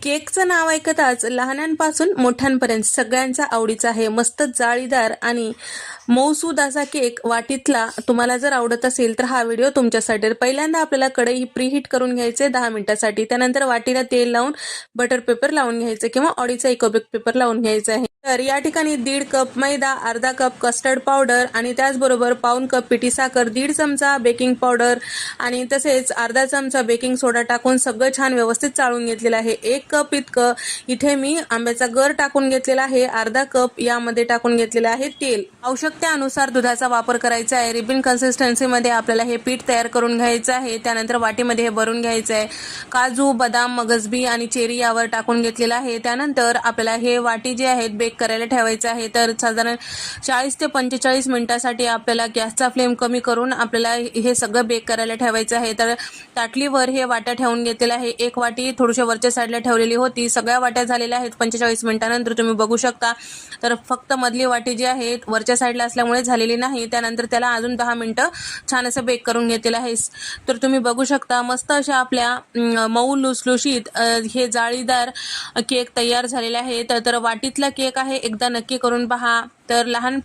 केकचं नाव ऐकताच लहानांपासून मोठ्यांपर्यंत सगळ्यांचा आवडीचा आहे. मस्त जाळीदार आणि मऊसूद असा केक वाटीतला तुम्हाला जर आवडत असेल तर हा व्हिडिओ तुमच्यासाठी. पहिल्यांदा आपल्याला कढई प्रीहीट करून घ्यायचे 10 मिनिटांसाठी. त्यानंतर वाटीला तेल लावून बटर पेपर लावून घ्यायचं किंवा ऑडीचा इकोबेक पेपर लावून घ्यायचा आहे. तर या ठिकाणी 1.5 कप मैदा, अर्धा कप कस्टर्ड पावडर आणि त्याचबरोबर पाऊण कप पिठी साखर, 1.5 चमचा बेकिंग पावडर आणि तसेच अर्धा चमचा बेकिंग सोडा टाकून सगळं छान व्यवस्थित चाळून घेतलेलं आहे. 1 कप इतकं इथे मी आंब्याचा गर टाकून घेतलेला आहे. अर्धा कप यामध्ये टाकून घेतलेलं आहे तेल. आवश्यकतेनुसार दुधाचा वापर करायचा आहे. रिबन कन्सिस्टन्सीमध्ये आपल्याला हे पीठ तयार करून घ्यायचं आहे. त्यानंतर वाटीमध्ये हे भरून घ्यायचं आहे. काजू, बदाम, मगजबी आणि चेरी यावर टाकून घेतलेलं आहे. त्यानंतर आपल्याला हे वाटी जे आहेत बेक करायला ठेवायचं आहे. तर साधारण 40 ते 45 मिनिटांसाठी आपल्याला गॅसचा फ्लेम कमी करून आपल्याला हे सगळं बेक करायला ठेवायचं आहे. तर ताटलीवर हे वाट्या ठेवून घेतलेल्या आहे. एक वाटी थोडीशा वरच्या साईडला ठेवलेली होती. सगळ्या वाट्या झालेल्या आहेत 45 मिनिटांनंतर तुम्ही बघू शकता. तर फक्त मधली वाटी जी आहे वरच्या साईडला असल्यामुळे झालेली नाही. त्यानंतर त्याला अजून 10 मिनिटं छान असं बेक करून घेतलेलं आहे. तर तुम्ही बघू शकता मस्त अशा आपल्या मऊ लुसलुशीत हे जाळीदार केक तयार झालेले आहे. तर वाटीतला केक आहे एकदा नक्की करून पहा. तर लहानपासून